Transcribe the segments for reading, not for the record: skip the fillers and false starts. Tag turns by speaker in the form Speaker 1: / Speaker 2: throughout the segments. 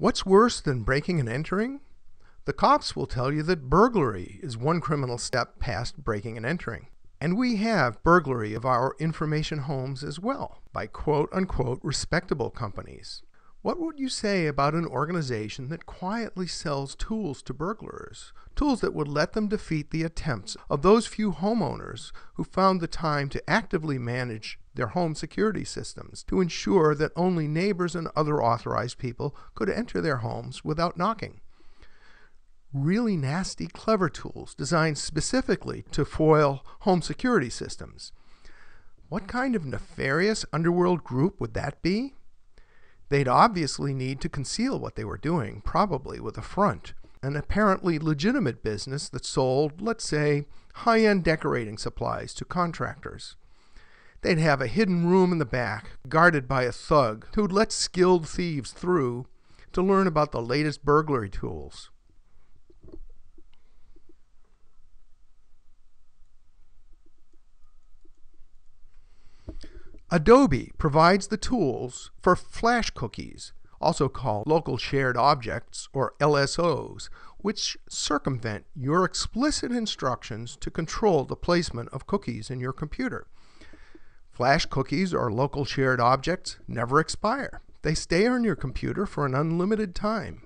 Speaker 1: What's worse than breaking and entering? The cops will tell you that burglary is one criminal step past breaking and entering. And we have burglary of our information homes as well by quote-unquote respectable companies. What would you say about an organization that quietly sells tools to burglars? Tools that would let them defeat the attempts of those few homeowners who found the time to actively manage their home security systems to ensure that only neighbors and other authorized people could enter their homes without knocking. Really nasty, clever tools designed specifically to foil home security systems. What kind of nefarious underworld group would that be? They'd obviously need to conceal what they were doing, probably with a front, an apparently legitimate business that sold, let's say, high-end decorating supplies to contractors. They'd have a hidden room in the back, guarded by a thug who'd let skilled thieves through to learn about the latest burglary tools. Adobe provides the tools for flash cookies, also called local shared objects or LSOs, which circumvent your explicit instructions to control the placement of cookies in your computer. Flash cookies or local shared objects never expire. They stay on your computer for an unlimited time.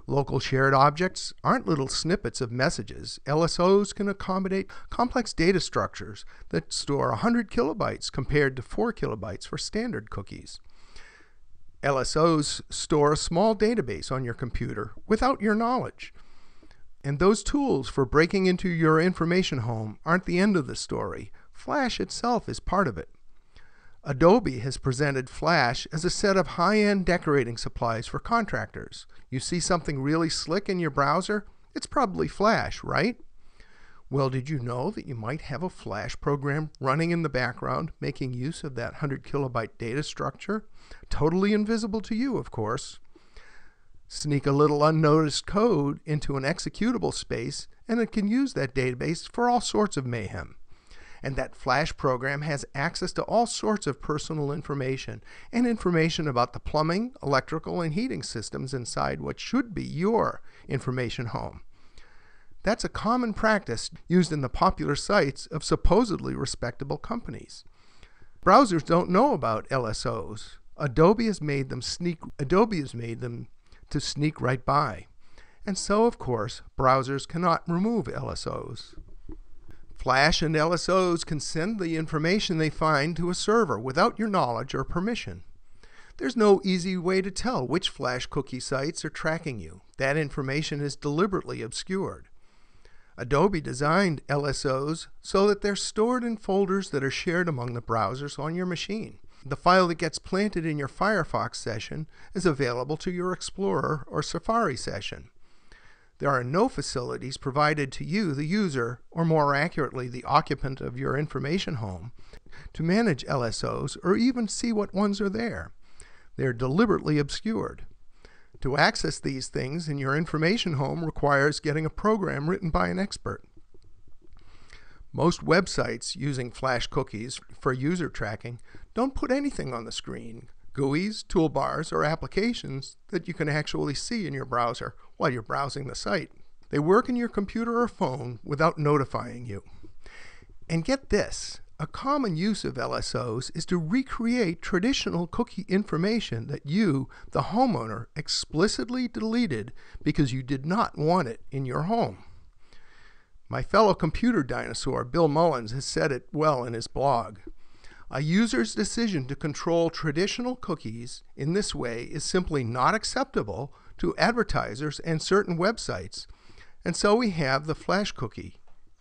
Speaker 1: Local shared objects aren't little snippets of messages. LSOs can accommodate complex data structures that store 100 kilobytes compared to 4 kilobytes for standard cookies. LSOs store a small database on your computer without your knowledge. And those tools for breaking into your information home aren't the end of the story. Flash itself is part of it. Adobe has presented Flash as a set of high-end decorating supplies for contractors. You see something really slick in your browser? It's probably Flash, right? Well, did you know that you might have a Flash program running in the background making use of that 100 kilobyte data structure? Totally invisible to you, of course. Sneak a little unnoticed code into an executable space, and it can use that database for all sorts of mayhem. And that Flash program has access to all sorts of personal information and information about the plumbing, electrical, and heating systems inside what should be your information home. That's a common practice used in the popular sites of supposedly respectable companies. Browsers don't know about LSOs. Adobe has made them to sneak right by. And so, of course, browsers cannot remove LSOs. Flash and LSOs can send the information they find to a server without your knowledge or permission. There's no easy way to tell which Flash cookie sites are tracking you. That information is deliberately obscured. Adobe designed LSOs so that they're stored in folders that are shared among the browsers on your machine. The file that gets planted in your Firefox session is available to your Explorer or Safari session. There are no facilities provided to you, the user, or more accurately, the occupant of your information home, to manage LSOs or even see what ones are there. They're deliberately obscured. To access these things in your information home requires getting a program written by an expert. Most websites using Flash cookies for user tracking don't put anything on the screen. GUIs, toolbars, or applications that you can actually see in your browser while you're browsing the site. They work in your computer or phone without notifying you. And get this, a common use of LSOs is to recreate traditional cookie information that you, the homeowner, explicitly deleted because you did not want it in your home. My fellow computer dinosaur, Bill Mullins, has said it well in his blog. A user's decision to control traditional cookies in this way is simply not acceptable to advertisers and certain websites. And so we have the Flash cookie,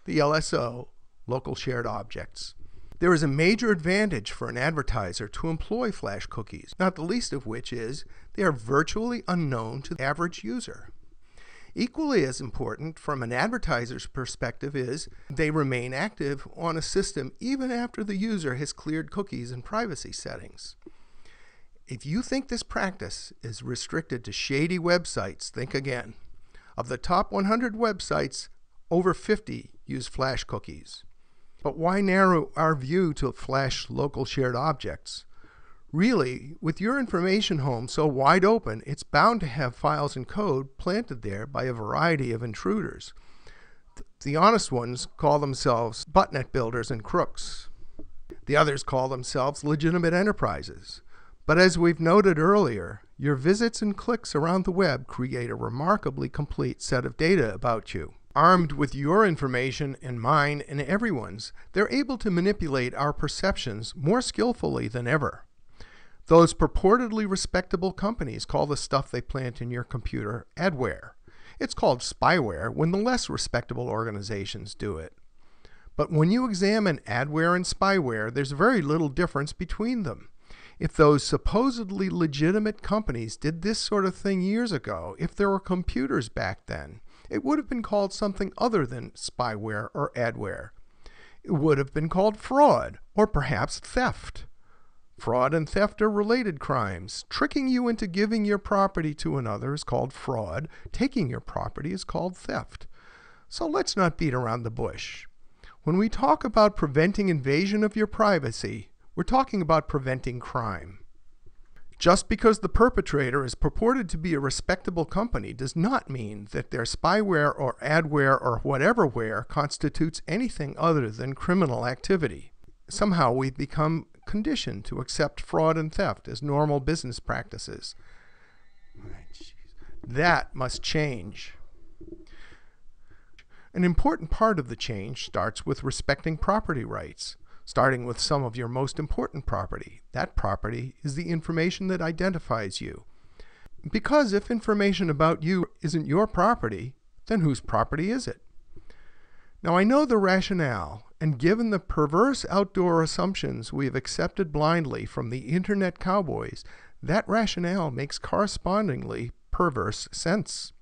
Speaker 1: the LSO, local shared objects. There is a major advantage for an advertiser to employ Flash cookies, not the least of which is they are virtually unknown to the average user. Equally as important from an advertiser's perspective is they remain active on a system even after the user has cleared cookies and privacy settings. If you think this practice is restricted to shady websites, think again. Of the top 100 websites, over 50 use Flash cookies. But why narrow our view to Flash local shared objects? Really, with your information home so wide open, it's bound to have files and code planted there by a variety of intruders. The honest ones call themselves botnet builders and crooks. The others call themselves legitimate enterprises. But as we've noted earlier, your visits and clicks around the web create a remarkably complete set of data about you. Armed with your information and mine and everyone's, they're able to manipulate our perceptions more skillfully than ever. Those purportedly respectable companies call the stuff they plant in your computer adware. It's called spyware when the less respectable organizations do it. But when you examine adware and spyware, there's very little difference between them. If those supposedly legitimate companies did this sort of thing years ago, if there were computers back then, it would have been called something other than spyware or adware. It would have been called fraud, or perhaps theft. Fraud and theft are related crimes. Tricking you into giving your property to another is called fraud. Taking your property is called theft. So let's not beat around the bush. When we talk about preventing invasion of your privacy, we're talking about preventing crime. Just because the perpetrator is purported to be a respectable company does not mean that their spyware or adware or whateverware constitutes anything other than criminal activity. Somehow we've become conditioned to accept fraud and theft as normal business practices. That must change. An important part of the change starts with respecting property rights, starting with some of your most important property. That property is the information that identifies you. Because if information about you isn't your property, then whose property is it? Now I know the rationale, and given the perverse outdoor assumptions we have accepted blindly from the internet cowboys, that rationale makes correspondingly perverse sense.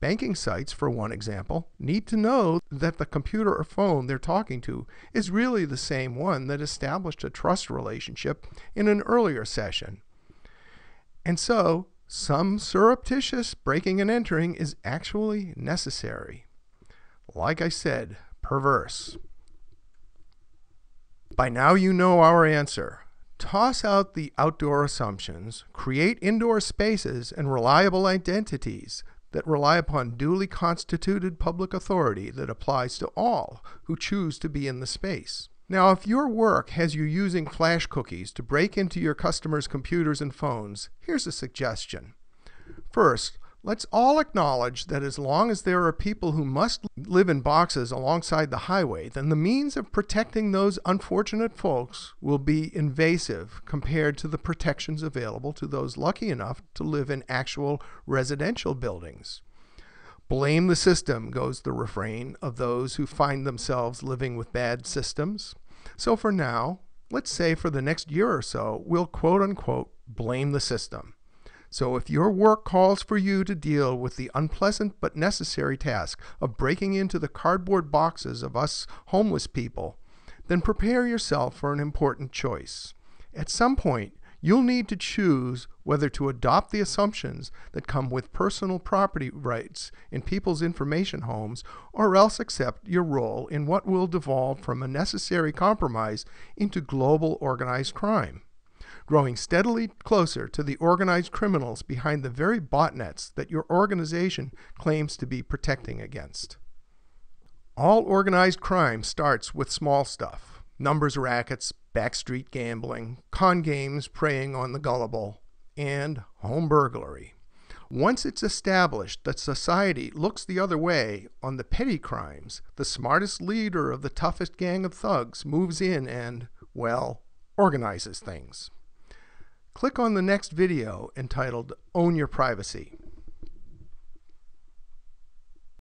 Speaker 1: Banking sites, for one example, need to know that the computer or phone they're talking to is really the same one that established a trust relationship in an earlier session. And so, some surreptitious breaking and entering is actually necessary. Like I said, perverse. By now you know our answer. Toss out the outdoor assumptions, create indoor spaces and reliable identities that rely upon duly constituted public authority that applies to all who choose to be in the space. Now, if your work has you using flash cookies to break into your customers' computers and phones, here's a suggestion. First, let's all acknowledge that as long as there are people who must live in boxes alongside the highway, then the means of protecting those unfortunate folks will be invasive compared to the protections available to those lucky enough to live in actual residential buildings. Blame the system, goes the refrain of those who find themselves living with bad systems. So for now, let's say for the next year or so, we'll quote-unquote blame the system. So if your work calls for you to deal with the unpleasant but necessary task of breaking into the cardboard boxes of us homeless people, then prepare yourself for an important choice. At some point, you'll need to choose whether to adopt the assumptions that come with personal property rights in people's information homes, or else accept your role in what will devolve from a necessary compromise into global organized crime, growing steadily closer to the organized criminals behind the very botnets that your organization claims to be protecting against. All organized crime starts with small stuff: numbers rackets, backstreet gambling, con games preying on the gullible, and home burglary. Once it's established that society looks the other way on the petty crimes, the smartest leader of the toughest gang of thugs moves in and, well, organizes things. Click on the next video entitled Own Your Privacy.